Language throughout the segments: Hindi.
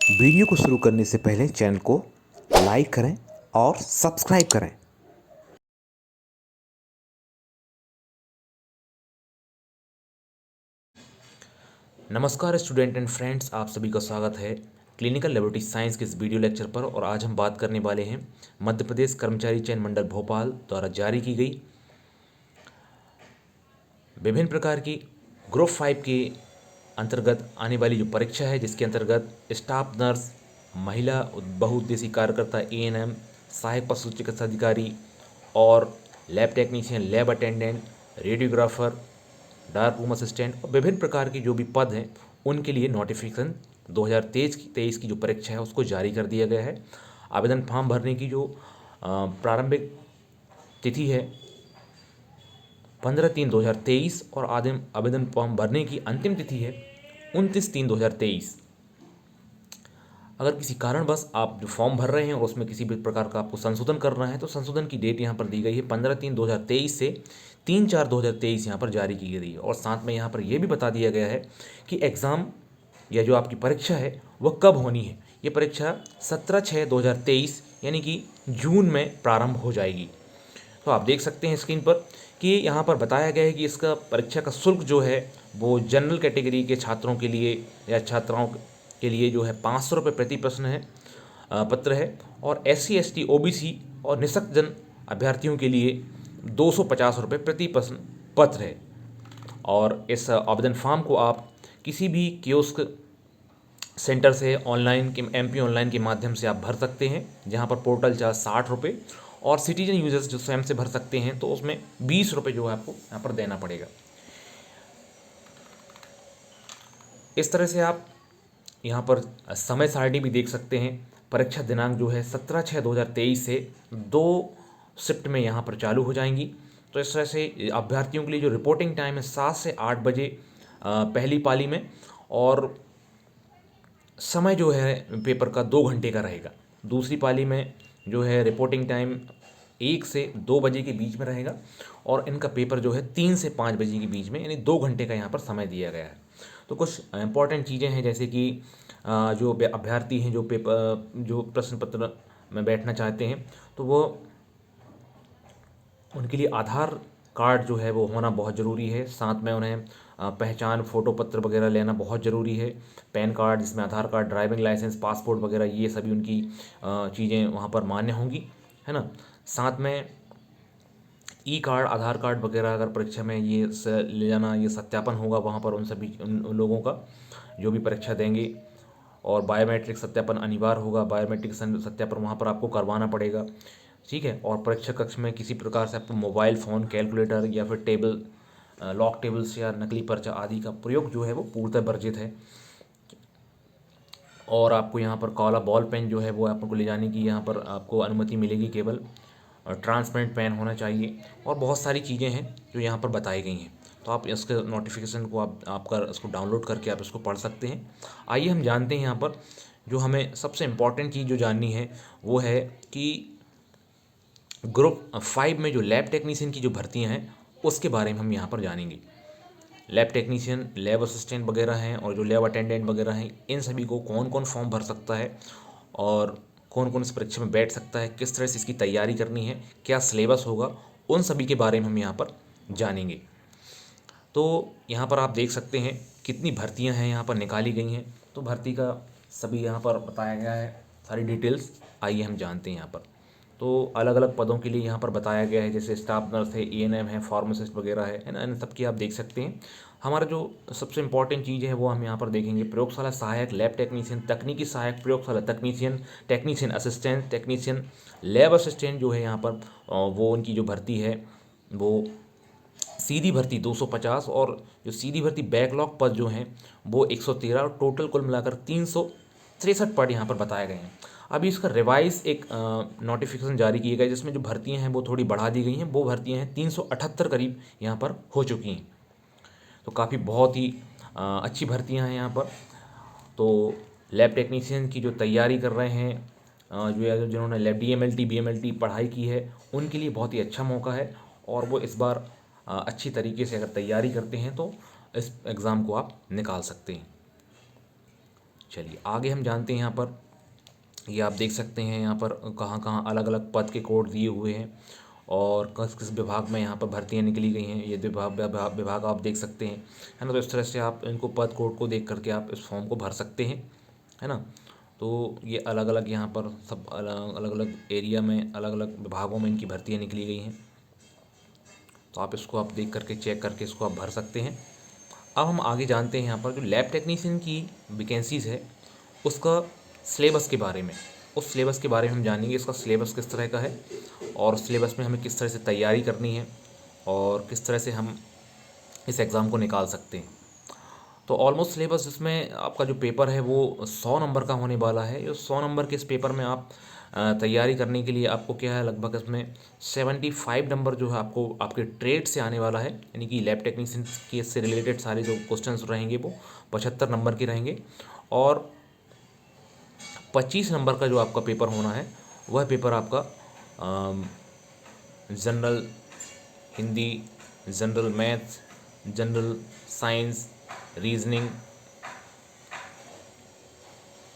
वीडियो को शुरू करने से पहले चैनल को लाइक करें और सब्सक्राइब करें। नमस्कार स्टूडेंट एंड फ्रेंड्स, आप सभी का स्वागत है क्लिनिकल लेबोरेटरी साइंस के इस वीडियो लेक्चर पर। और आज हम बात करने वाले हैं मध्य प्रदेश कर्मचारी चयन मंडल भोपाल द्वारा जारी की गई विभिन्न प्रकार की ग्रुप 5 के अंतर्गत आने वाली जो परीक्षा है, जिसके अंतर्गत स्टाफ नर्स, महिला बहुउद्देशीय कार्यकर्ता, एएनएम, सहायक पशु चिकित्सा अधिकारी और lab technician, lab attendant, radiographer, dark room assistant और विभिन्न प्रकार के जो भी पद हैं उनके लिए नोटिफिकेशन 2023 की जो परीक्षा है उसको जारी कर दिया गया है। आवेदन फॉर्म भरने की जो प्रारंभिक तिथि है 15/3/2023 और आवेदन फॉर्म भरने की अंतिम तिथि है 29/3/2023। अगर किसी कारणवश आप जो फॉर्म भर रहे हैं और उसमें किसी भी प्रकार का आपको संशोधन करना है तो संशोधन की डेट यहाँ पर दी गई है 15/3/2023 से 3/4/2023 यहाँ पर जारी की गई है। और साथ में यहाँ पर यह भी बता दिया गया है कि एग्ज़ाम या जो आपकी परीक्षा है वह कब होनी है। ये परीक्षा 17/6/2023 यानी कि जून में प्रारंभ हो जाएगी। तो आप देख सकते हैं स्क्रीन पर कि यहाँ पर बताया गया है कि इसका परीक्षा का शुल्क जो है वो जनरल कैटेगरी के छात्रों के लिए या छात्राओं के लिए जो है 500 रुपये प्रति प्रश्न है पत्र है। और SC ST OBC और निःशक्त जन अभ्यर्थियों के लिए 250 रुपये प्रति प्रश्न पत्र है। और इस आवेदन फॉर्म को आप किसी भी कियोस्क सेंटर से ऑनलाइन के MP ऑनलाइन के माध्यम से आप भर सकते हैं, जहां पर पोर्टल चार्ज 60 रुपये और सिटीजन यूजर्स जो स्वयं से भर सकते हैं तो उसमें 20 रुपये जो है आपको यहाँ पर देना पड़ेगा। इस तरह से आप यहाँ पर समय सारणी भी देख सकते हैं। परीक्षा दिनांक जो है 17/6/2023 से 2 शिफ्ट में यहाँ पर चालू हो जाएंगी। तो इस तरह से अभ्यर्थियों के लिए जो रिपोर्टिंग टाइम है 7 से 8 बजे पहली पाली में, और समय जो है पेपर का 2 घंटे का रहेगा। दूसरी पाली में जो है रिपोर्टिंग टाइम 1 से 2 बजे के बीच में रहेगा और इनका पेपर जो है 3 से 5 बजे के बीच में, यानी 2 घंटे का यहाँ पर समय दिया गया है। तो कुछ इंपॉर्टेंट चीज़ें हैं, जैसे कि जो अभ्यर्थी हैं जो प्रश्न पत्र में बैठना चाहते हैं तो वो उनके लिए आधार कार्ड जो है वो होना बहुत ज़रूरी है। साथ में उन्हें पहचान फ़ोटो पत्र वगैरह लेना बहुत ज़रूरी है। पैन कार्ड, जिसमें आधार कार्ड, ड्राइविंग लाइसेंस, पासपोर्ट वगैरह, ये सभी उनकी चीज़ें वहाँ पर मान्य होंगी, है ना। साथ में कार्ड, आधार कार्ड वगैरह अगर परीक्षा में ये ले जाना, ये सत्यापन होगा वहाँ पर उन लोगों का जो भी परीक्षा देंगे। और बायोमेट्रिक सत्यापन अनिवार्य होगा, बायोमेट्रिक सत्यापन वहाँ पर आपको करवाना पड़ेगा, ठीक है। और परीक्षा कक्ष में किसी प्रकार से आपको मोबाइल फ़ोन, कैलकुलेटर या फिर टेबल, लॉक टेबल्स या नकली पर्चा आदि का प्रयोग जो है वो पूर्णतः वर्जित है। और आपको यहाँ पर काला बॉल पेन जो है वो आपको ले जाने की यहाँ पर आपको अनुमति मिलेगी केवल। और ट्रांसपेरेंट पेन होना चाहिए और बहुत सारी चीज़ें हैं जो यहाँ पर बताई गई हैं। तो आप इसके नोटिफिकेशन को आपका इसको डाउनलोड करके आप इसको पढ़ सकते हैं। आइए हम जानते हैं यहाँ पर जो हमें सबसे इम्पॉर्टेंट चीज़ जो जाननी है वो है कि ग्रुप 5 में जो लैब टेक्नीशियन की जो भर्तियाँ हैं उसके बारे में हम यहाँ पर जानेंगे। लैब टेक्नीशियन, लैब असिस्टेंट वगैरह हैं और जो लैब अटेंडेंट वगैरह हैं, इन सभी को कौन कौन फॉर्म भर सकता है और कौन कौन इस परीक्षा में बैठ सकता है, किस तरह से इसकी तैयारी करनी है, क्या सिलेबस होगा, उन सभी के बारे में हम यहाँ पर जानेंगे। तो यहाँ पर आप देख सकते हैं कितनी भर्तियाँ हैं यहाँ पर निकाली गई हैं। तो भर्ती का सभी यहाँ पर बताया गया है, सारी डिटेल्स। आइए हम जानते हैं यहाँ पर। तो अलग अलग पदों के लिए यहाँ पर बताया गया है, जैसे स्टाफ नर्स है, एएनएम है, फार्मासिस्ट वगैरह है ना, इन सब की आप देख सकते हैं। हमारा जो सबसे इंपॉर्टेंट चीज़ है वो हम यहाँ पर देखेंगे। प्रयोगशाला सहायक, लैब टेक्नीशियन, तकनीकी सहायक, प्रयोगशाला तकनीशियन, technician assistant, technician lab assistant जो है यहाँ पर वो उनकी जो भर्ती है वो सीधी भर्ती 250 और जो सीधी भर्ती बैकलॉग पद जो हैं वो 113 और टोटल कुल मिलाकर 363 पद यहाँ पर बताए गए हैं। अभी इसका रिवाइज एक नोटिफिकेशन जारी किया गया जिसमें जो भर्तियां हैं वो थोड़ी बढ़ा दी गई हैं। वो भर्तियां हैं 378 करीब यहाँ पर हो चुकी हैं। तो काफ़ी बहुत ही अच्छी भर्तियां हैं यहाँ पर। तो लैब टेक्नीशियन की जो तैयारी कर रहे हैं, जिन्होंने लैब DMLT BMLT पढ़ाई की है, उनके लिए बहुत ही अच्छा मौका है। और वो इस बार अच्छी तरीके से अगर तैयारी करते हैं तो इस एग्ज़ाम को आप निकाल सकते हैं। चलिए आगे हम जानते हैं यहाँ पर, ये आप देख सकते हैं यहाँ पर कहाँ कहाँ अलग अलग पद के कोड दिए हुए हैं और किस किस विभाग में यहाँ पर भर्तियाँ निकली गई हैं, ये विभाग आप देख सकते हैं, है ना। तो इस तरह से आप इनको पद कोड को देख करके आप इस फॉर्म को भर सकते हैं, है ना। तो ये अलग अलग यहाँ पर सब अलग अलग एरिया में अलग अलग विभागों में इनकी भर्तियाँ निकली गई हैं। तो आप इसको आप देख करके चेक करके इसको आप भर सकते हैं। अब हम आगे जानते हैं यहाँ पर जो लैब टेक्नीशियन की वैकेंसीज़ है उसका सिलेबस के बारे में, उस सिलेबस के बारे में हम जानेंगे। इसका सिलेबस किस तरह का है और सिलेबस में हमें किस तरह से तैयारी करनी है और किस तरह से हम इस एग्ज़ाम को निकाल सकते हैं। तो ऑलमोस्ट सिलेबस इसमें आपका जो पेपर है वो 100 नंबर का होने वाला है। ये 100 नंबर के इस पेपर में आप तैयारी करने के लिए आपको क्या है, लगभग इसमें 75 नंबर जो है आपको आपके ट्रेड से आने वाला है, यानी कि लैब टेक्नीशियन के से रिलेटेड सारे जो क्वेश्चंस रहेंगे वो 75 नंबर के रहेंगे। और 25 नंबर का जो आपका पेपर होना है वह पेपर आपका general Hindi, general maths, general science, reasoning,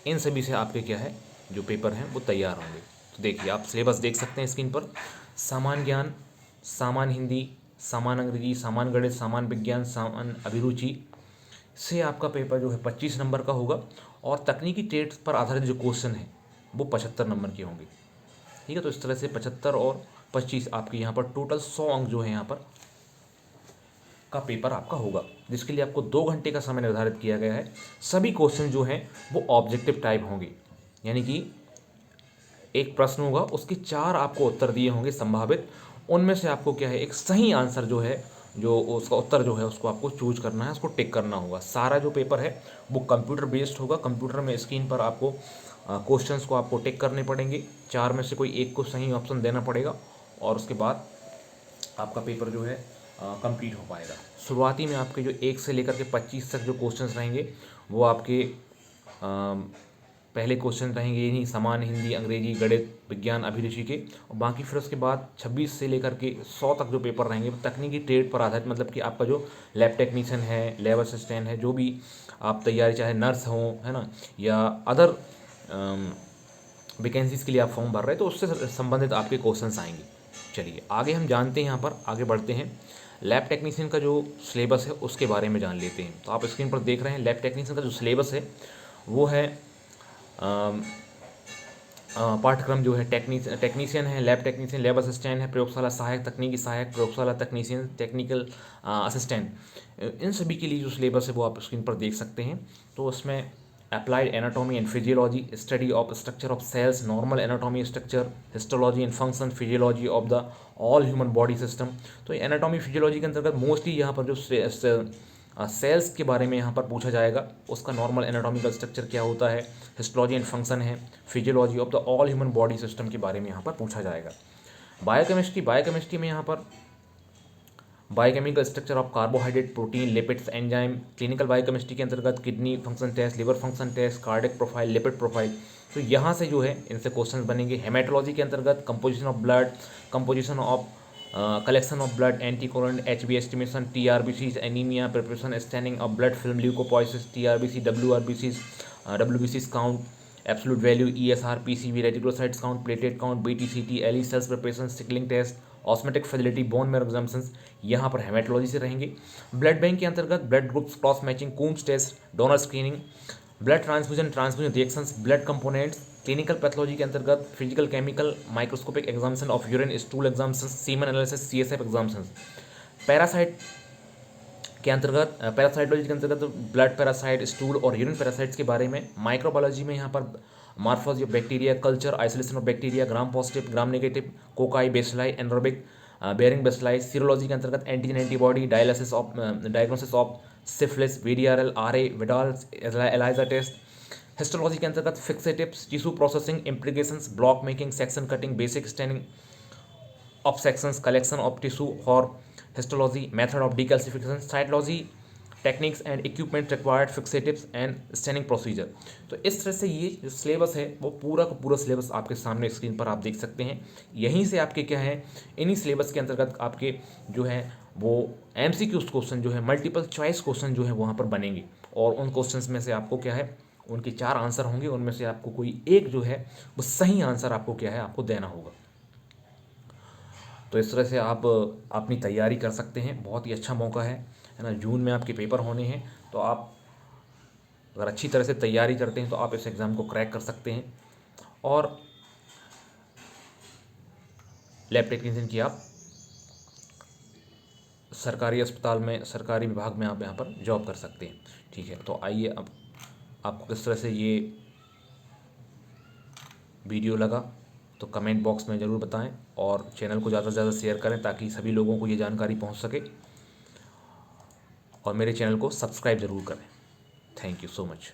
इन सभी से आपके क्या है जो पेपर हैं वो तैयार होंगे। तो देखिए आप सिलेबस देख सकते हैं स्क्रीन पर, सामान्य ज्ञान, सामान्य हिंदी, सामान्य अंग्रेजी, सामान्य गणित, सामान्य विज्ञान, सामान्य अभिरुचि से आपका पेपर जो है 25 नंबर का होगा और तकनीकी ट्रेड्स पर आधारित जो क्वेश्चन है वो 75 नंबर के होंगे, ठीक है। तो इस तरह से 75 और 25 आपके यहाँ पर टोटल 100 अंक जो है यहाँ पर का पेपर आपका होगा, जिसके लिए आपको 2 घंटे का समय निर्धारित किया गया है। सभी क्वेश्चन जो हैं वो ऑब्जेक्टिव टाइप होंगे, यानी कि एक प्रश्न होगा उसके 4 आपको उत्तर दिए होंगे संभावित, उनमें से आपको क्या है एक सही आंसर जो है, जो उसका उत्तर जो है उसको आपको चूज करना है, उसको टिक करना होगा। सारा जो पेपर है वो कंप्यूटर बेस्ड होगा, कंप्यूटर में स्क्रीन पर आपको क्वेश्चंस को आपको टिक करने पड़ेंगे, 4 में से कोई एक को सही ऑप्शन देना पड़ेगा और उसके बाद आपका पेपर जो है कंप्लीट हो पाएगा। शुरुआती में आपके जो 1 से लेकर के 25 तक जो क्वेश्चंस रहेंगे वो आपके पहले क्वेश्चन रहेंगे यही सामान्य हिंदी, अंग्रेजी, गणित, विज्ञान, अभिरुचि के, और बाकी फिर उसके बाद 26 से लेकर के 100 तक जो पेपर रहेंगे वो तकनीकी ट्रेड पर आधारित, मतलब कि आपका जो लैब टेक्नीशियन है, लैब असिस्टेंट है, जो भी आप तैयारी चाहे नर्स हो, है ना, या अदर वैकेंसीज़ के लिए आप फॉर्म भर रहे हैं तो उससे संबंधित आपके क्वेश्चंस आएंगे। चलिए आगे हम जानते हैं, यहाँ पर आगे बढ़ते हैं। लैब टेक्नीशियन का जो सिलेबस है उसके बारे में जान लेते हैं। तो आप स्क्रीन पर देख रहे हैं लैब टेक्नीशियन का जो सिलेबस है वो है पाठ्यक्रम जो है टेक्नीशियन है, लैब टेक्नीशियन, लैब असिस्टेंट है, प्रयोगशाला सहायक, तकनीकी सहायक, प्रयोगशाला टेक्नीशियन, टेक्निकल असिस्टेंट, इन सभी के लिए जो सिलेबस है वो आप स्क्रीन पर देख सकते हैं। तो उसमें applied anatomy and physiology, study of structure of cells, normal anatomy structure, histology and function, physiology of the all human body system. तो एनाटॉमी फिजियोलॉजी के अंतर्गत मोस्टली यहाँ पर जो सेल्स के बारे में यहाँ पर पूछा जाएगा, उसका नॉर्मल एनाटॉमिकल स्ट्रक्चर क्या होता है, हिस्टोलॉजी एंड फंक्शन है, physiology of the all human body system के बारे में यहाँ पर पूछा जाएगा। बायोकेमिस्ट्री में यहाँ पर biochemical structure of carbohydrate, protein, lipids, enzyme. Clinical biochemistry के अंतर्गत kidney function test, liver function test, cardiac profile, lipid profile. तो यहाँ से जो है इनसे क्वेश्चंस बनेंगे। हेमेटोलॉजी के अंतर्गत composition of blood, composition of collection of blood, anticoagulant, HB estimation, TRBC, anaemia, preparation standing of blood film, leucopoiesis, TRBC, WBC count, absolute value, ESR, PCV, reticulocytes count, platelet count, BTCT, LE cells preparation, sickling test, osmotic facility, bone marrow examinations, यहाँ पर हेमेटोलॉजी से रहेंगे। ब्लड बैंक के अंतर्गत blood groups, cross matching, Coombs test, donor screening, blood transfusion reactions, blood components. Clinical pathology के अंतर्गत physical, chemical, microscopic examination of urine, stool examination, semen analysis, CSF examination. Parasite के अंतर्गत पैरासाइटोलॉजी के अंतर्गत ब्लड पैरासाइट, स्टूल और यूरिन पैरासाइट्स के बारे में। माइक्रोबायोलॉजी में यहाँ पर morphology of bacteria, culture, isolation of bacteria, gram positive, gram negative, cocci, bacilli, anaerobic, bearing bacilli. Serology के अंतर्गत antigen, antibody, diagnosis of syphilis, VDRL, RA, Widal, ELISA test. Histology के अंतर्गत fixatives, tissue processing, implications, block making, section cutting, basic standing of sections, collection of tissue for histology, method of decalcification, cytology, techniques and equipment required, fixatives and standing procedure. तो इस तरह से ये जो सिलेबस है वो पूरा का पूरा सिलेबस आपके सामने स्क्रीन पर आप देख सकते हैं। यहीं से आपके क्या है, इन्हीं सिलेबस के अंतर्गत आपके जो है वो एमसीक्यू क्वेश्चन जो है, मल्टीपल चॉइस क्वेश्चन जो है वहाँ पर बनेंगे और उन क्वेश्चंस में से आपको क्या है उनके 4 आंसर होंगे, उनमें से आपको कोई एक जो है वो सही आंसर आपको क्या है आपको देना होगा। तो इस तरह से आप अपनी तैयारी कर सकते हैं। बहुत ही अच्छा मौका है ना। जून में आपके पेपर होने हैं, तो आप अगर अच्छी तरह से तैयारी करते हैं तो आप इस एग्ज़ाम को क्रैक कर सकते हैं और लैब टेक्नीशियन की आप सरकारी अस्पताल में, सरकारी विभाग में आप यहाँ पर जॉब कर सकते हैं। ठीक है, तो आइए अब आपको किस तरह से ये वीडियो लगा तो कमेंट बॉक्स में ज़रूर बताएं और चैनल को ज़्यादा से ज़्यादा शेयर करें ताकि सभी लोगों को ये जानकारी पहुंच सके, और मेरे चैनल को सब्सक्राइब ज़रूर करें। Thank you so much.